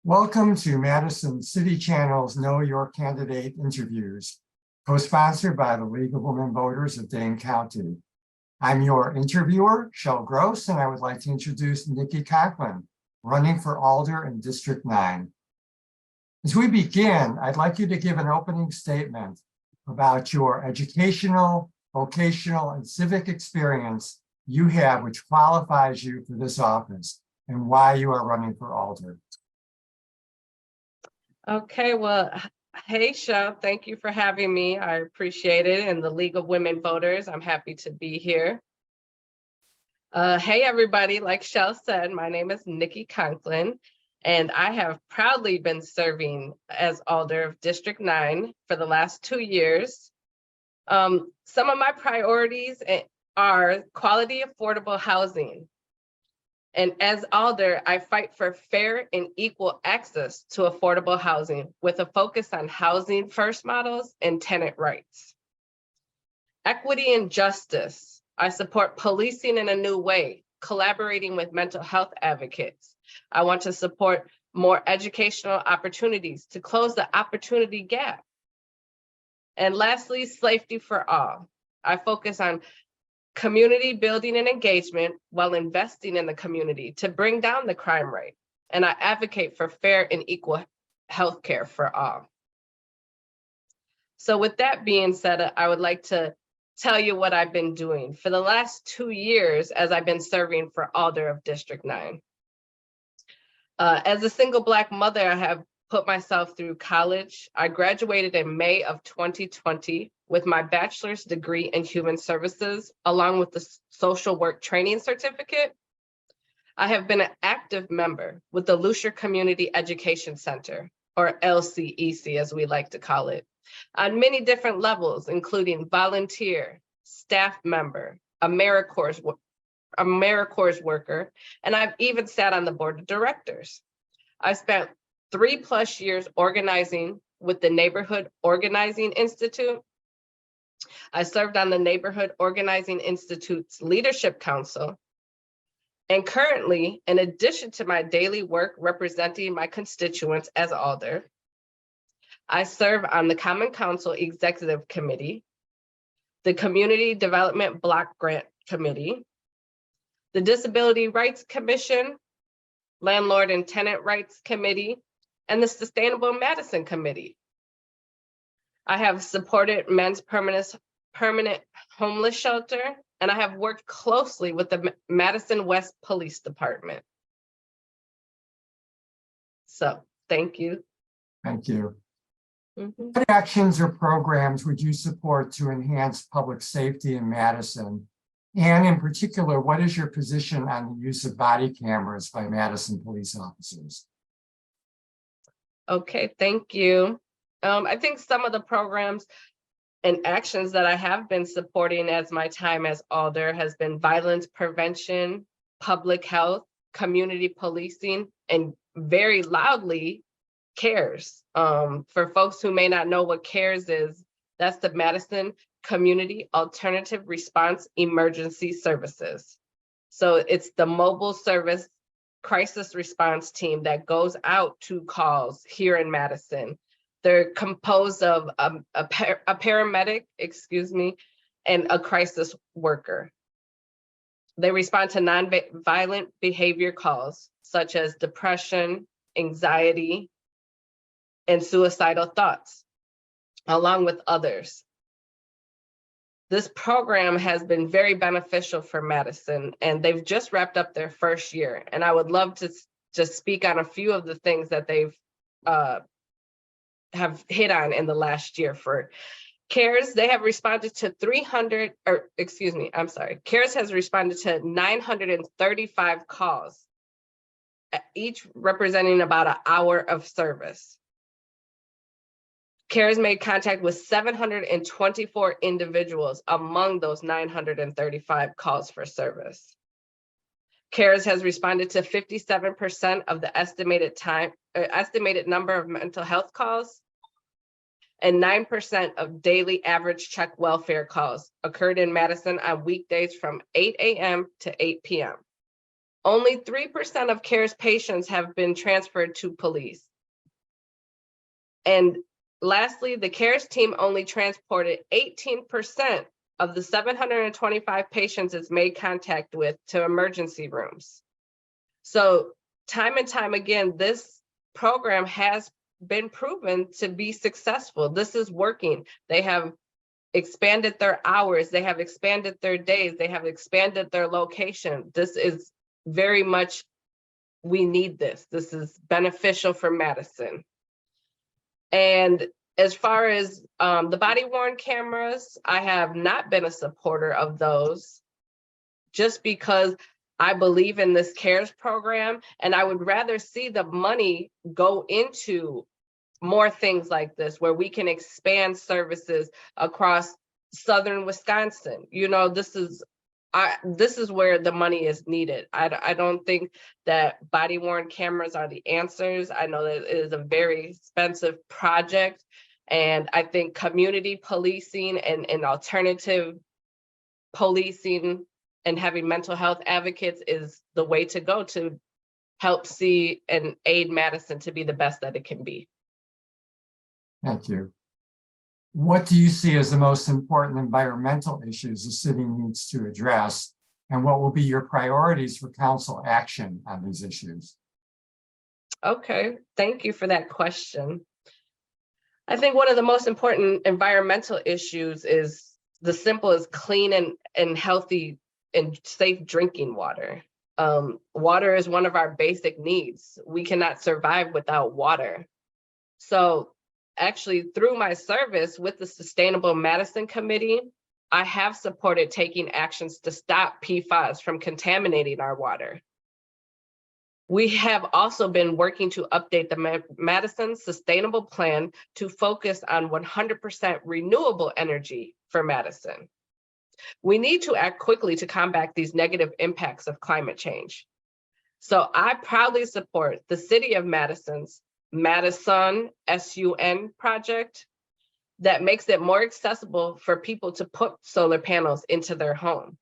Welcome to Madison City Channel's Know Your Candidate interviews, co-sponsored by the League of Women Voters of Dane County. I'm your interviewer, Shel Gross, and I would like to introduce Nikki Conklin, running for Alder in District 9. As we begin, I'd like you to give an opening statement about your educational, vocational, and civic experience you have which qualifies you for this office and why you are running for Alder. Okay, well, hey, Shel, thank you for having me. I appreciate it. And the League of Women Voters, I'm happy to be here. Hey, everybody, like Shel said, my name is Nikki Conklin, and I have proudly been serving as Alder of District 9 for the last 2 years. Some of my priorities are quality, affordable housing. And as Alder, I fight for fair and equal access to affordable housing with a focus on housing first models and tenant rights. Equity and justice. I support policing in a new way, collaborating with mental health advocates. I want to support more educational opportunities to close the opportunity gap. And lastly, safety for all. I focus on community building and engagement while investing in the community to bring down the crime rate. And I advocate for fair and equal healthcare for all. So with that being said, I would like to tell you what I've been doing for the last 2 years as I've been serving for Alder of District 9. As a single Black mother, I have put myself through college. I graduated in May of 2020 with my bachelor's degree in human services, along with the social work training certificate. I have been an active member with the Lucier Community Education Center, or LCEC as we like to call it, on many different levels, including volunteer, staff member, AmeriCorps worker, and I've even sat on the board of directors. I spent 3+ years organizing with the Neighborhood Organizing Institute. I served on the Neighborhood Organizing Institute's Leadership Council. And currently, in addition to my daily work representing my constituents as Alder, I serve on the Common Council Executive Committee, the Community Development Block Grant Committee, the Disability Rights Commission, Landlord and Tenant Rights Committee, and the Sustainable Madison Committee. I have supported men's permanent homeless shelter, and I have worked closely with the Madison West Police Department. So, thank you. Thank you. What actions or programs would you support to enhance public safety in Madison? And in particular, what is your position on the use of body cameras by Madison police officers? Okay, thank you. I think some of the programs and actions that I have been supporting as my time as Alder has been violence prevention, public health, community policing, and very loudly, CARES. For folks who may not know what CARES is, that's the Madison Community Alternative Response Emergency Services. So it's the mobile service crisis response team that goes out to calls here in Madison. They're composed of a paramedic, and a crisis worker. They respond to non-violent behavior calls, such as depression, anxiety, and suicidal thoughts, along with others. This program has been very beneficial for Madison, and they've just wrapped up their first year. And I would love to just speak on a few of the things that they've have hit on in the last year. For CARES, they have responded to CARES has responded to 935 calls, each representing about an hour of service. CARES made contact with 724 individuals among those 935 calls for service. CARES has responded to 57% of the estimated number of mental health calls, and 9% of daily average check welfare calls occurred in Madison on weekdays from 8 a.m. to 8 p.m. Only 3% of CARES patients have been transferred to police. And lastly, the CARES team only transported 18% of the 725 patients it's made contact with to emergency rooms. So time and time again, this program has been proven to be successful. This is working. They have expanded their hours, they have expanded their days, they have expanded their location. This is very much, we need this. This is beneficial for Madison. And as far as the body-worn cameras, I have not been a supporter of those just because I believe in this CARES program, and I would rather see the money go into more things like this, where we can expand services across southern Wisconsin. You know, this is where the money is needed. I don't think that body-worn cameras are the answers. I know that it is a very expensive project, and I think community policing and alternative policing and having mental health advocates is the way to go to help see and aid Madison to be the best that it can be. Thank you. What do you see as the most important environmental issues the city needs to address? And what will be your priorities for council action on these issues? Okay, thank you for that question. I think one of the most important environmental issues is the simple as clean and healthy and safe drinking water. Water is one of our basic needs. We cannot survive without water. So actually, through my service with the Sustainable Madison Committee, I have supported taking actions to stop PFAS from contaminating our water. We have also been working to update the Madison Sustainable Plan to focus on 100% renewable energy for Madison. We need to act quickly to combat these negative impacts of climate change. So I proudly support the City of Madison's Madison SUN project that makes it more accessible for people to put solar panels into their home.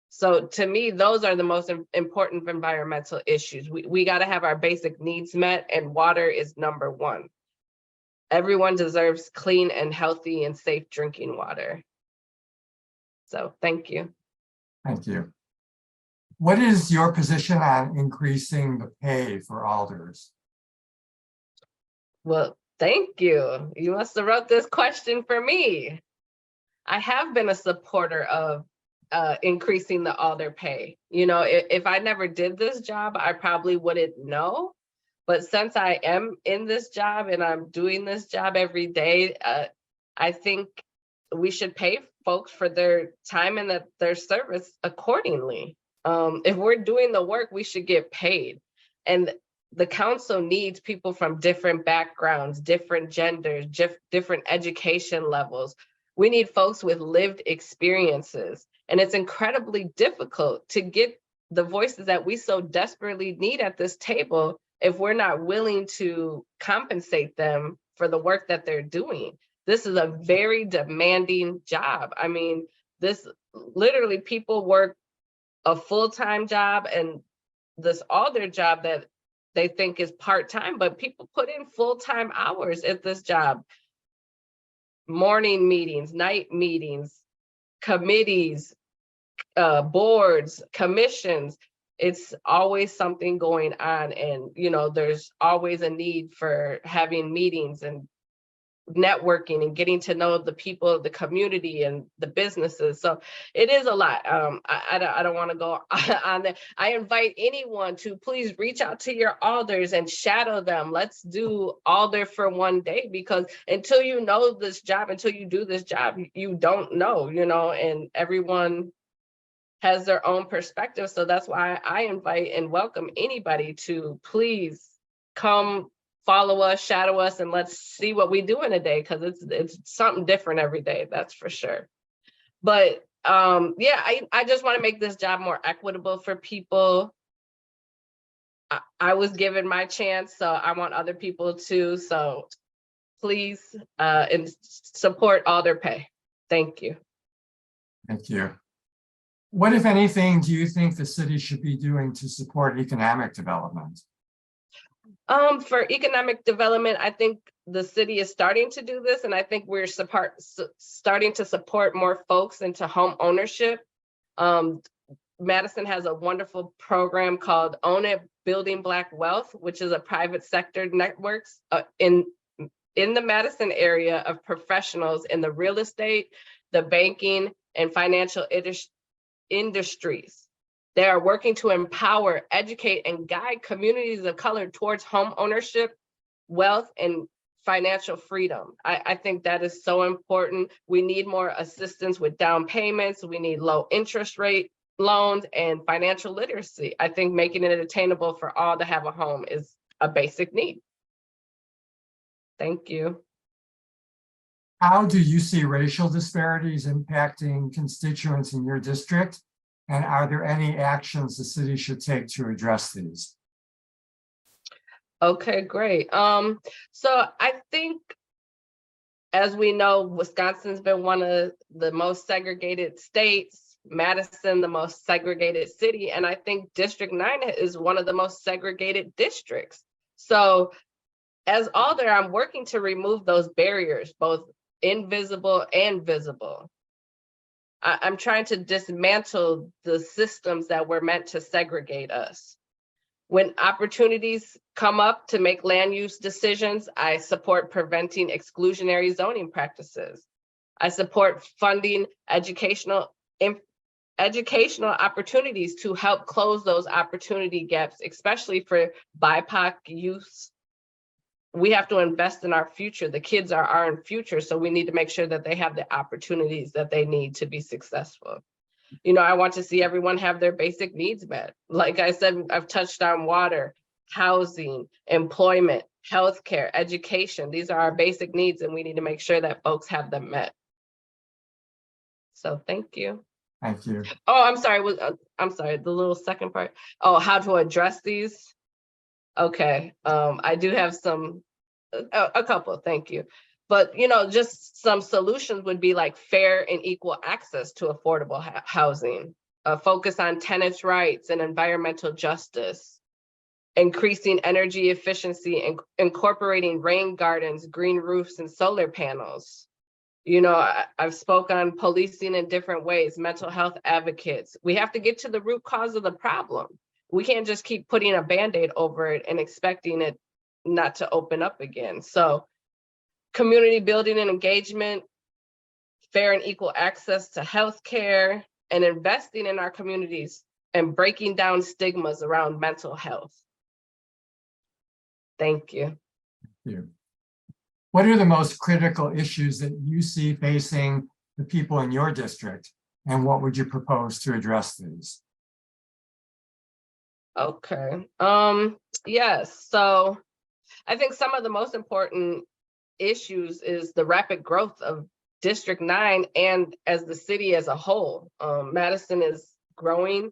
So to me, those are the most important environmental issues. We got to have our basic needs met, and water is number one. Everyone deserves clean and healthy and safe drinking water. So thank you. Thank you. What is your position on increasing the pay for alders? Well, thank you. You must have wrote this question for me. I have been a supporter of increasing the alder pay. You know, if I never did this job, I probably wouldn't know. But since I am in this job and I'm doing this job every day, I think we should pay folks for their time and their service accordingly. If we're doing the work, we should get paid. And the council needs people from different backgrounds, different genders, different education levels. We need folks with lived experiences. And it's incredibly difficult to get the voices that we so desperately need at this table if we're not willing to compensate them for the work that they're doing. This is a very demanding job. I mean, this literally, people work a full-time job and this other job that they think is part-time, but people put in full-time hours at this job. Morning meetings, night meetings, committees, boards, commissions. It's always something going on, and you know, there's always a need for having meetings and networking and getting to know the people of the community and the businesses. So it is a lot. I don't want to go on that. I invite anyone to please reach out to your alders and shadow them. Let's do alder for one day, because until you know this job, until you do this job, you don't know, you know, and everyone has their own perspective. So that's why I invite and welcome anybody to please come follow us, shadow us, and let's see what we do in a day, because it's something different every day, that's for sure. But yeah, I just want to make this job more equitable for people. I was given my chance, so I want other people too. So please and support alder pay. Thank you. Thank you. What, if anything, do you think the city should be doing to support economic development? For economic development, I think the city is starting to do this, and I think we're starting to support more folks into home ownership. Madison has a wonderful program called Own It, Building Black Wealth, which is a private sector networks in the Madison area of professionals in the real estate, the banking, and financial industries. They are working to empower, educate, and guide communities of color towards home ownership, wealth, and financial freedom. I think that is so important. We need more assistance with down payments. We need low interest rate loans and financial literacy. I think making it attainable for all to have a home is a basic need. Thank you. How do you see racial disparities impacting constituents in your district? And are there any actions the city should take to address these? Okay, great. So I think, as we know, Wisconsin's been one of the most segregated states, Madison, the most segregated city, and I think District 9 is one of the most segregated districts. So as alder, I'm working to remove those barriers, both invisible and visible. I'm trying to dismantle the systems that were meant to segregate us. When opportunities come up to make land use decisions, I support preventing exclusionary zoning practices. I support funding educational opportunities to help close those opportunity gaps, especially for BIPOC youth. We have to invest in our future. The kids are our future, so we need to make sure that they have the opportunities that they need to be successful. You know, I want to see everyone have their basic needs met. Like I said, I've touched on water, housing, employment, healthcare, education. These are our basic needs, and we need to make sure that folks have them met. So thank you. Thank you. Oh, I'm sorry, the little second part. Oh, how to address these? Okay, I do have a couple, thank you. But, you know, just some solutions would be like fair and equal access to affordable housing, a focus on tenants' rights and environmental justice, increasing energy efficiency and incorporating rain gardens, green roofs, and solar panels. You know, I've spoken on policing in different ways, mental health advocates. We have to get to the root cause of the problem. We can't just keep putting a Band-Aid over it and expecting it not to open up again. So community building and engagement, fair and equal access to healthcare, and investing in our communities and breaking down stigmas around mental health. Thank you. Thank you. What are the most critical issues that you see facing the people in your district, and what would you propose to address these? Okay, yes, so I think some of the most important issues is the rapid growth of District 9 and as the city as a whole. Madison is growing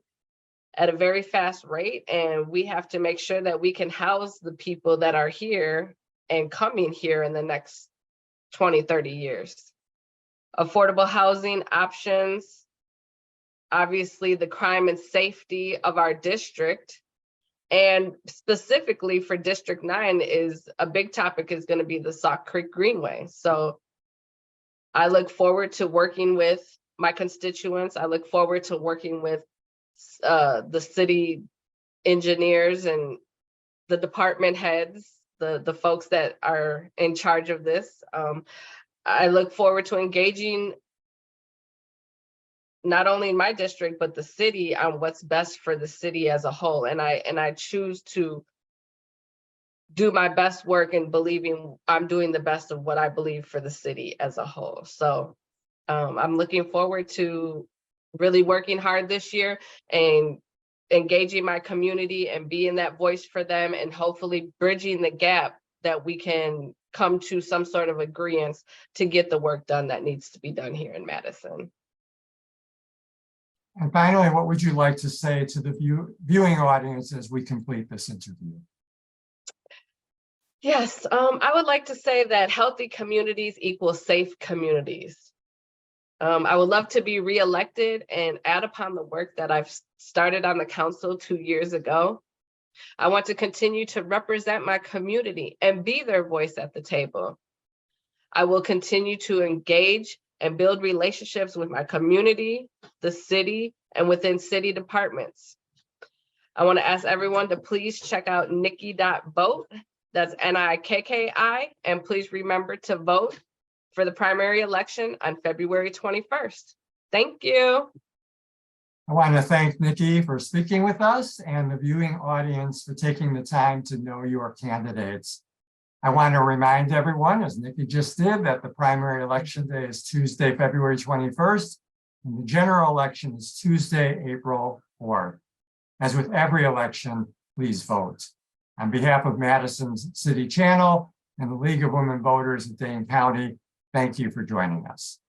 at a very fast rate, and we have to make sure that we can house the people that are here and coming here in the next 20, 30 years. Affordable housing options, obviously the crime and safety of our district, and specifically for District 9 is a big topic is going to be the Sauk Creek Greenway. So I look forward to working with my constituents. I look forward to working with the city engineers and the department heads, the folks that are in charge of this. I look forward to engaging not only in my district, but the city on what's best for the city as a whole. And I choose to do my best work in believing I'm doing the best of what I believe for the city as a whole. So I'm looking forward to really working hard this year and engaging my community and being that voice for them, and hopefully bridging the gap that we can come to some sort of agreement to get the work done that needs to be done here in Madison. And finally, what would you like to say to the viewing audience as we complete this interview? Yes, I would like to say that healthy communities equal safe communities. I would love to be reelected and add upon the work that I've started on the council 2 years ago. I want to continue to represent my community and be their voice at the table. I will continue to engage and build relationships with my community, the city, and within city departments. I want to ask everyone to please check out nikki.vote. That's NIKKI, and please remember to vote for the primary election on February 21st. Thank you. I want to thank Nikki for speaking with us and the viewing audience for taking the time to know your candidates. I want to remind everyone, as Nikki just did, that the primary election day is Tuesday, February 21st, and the general election is Tuesday, April 4th. As with every election, please vote. On behalf of Madison's City Channel and the League of Women Voters of Dane County, thank you for joining us.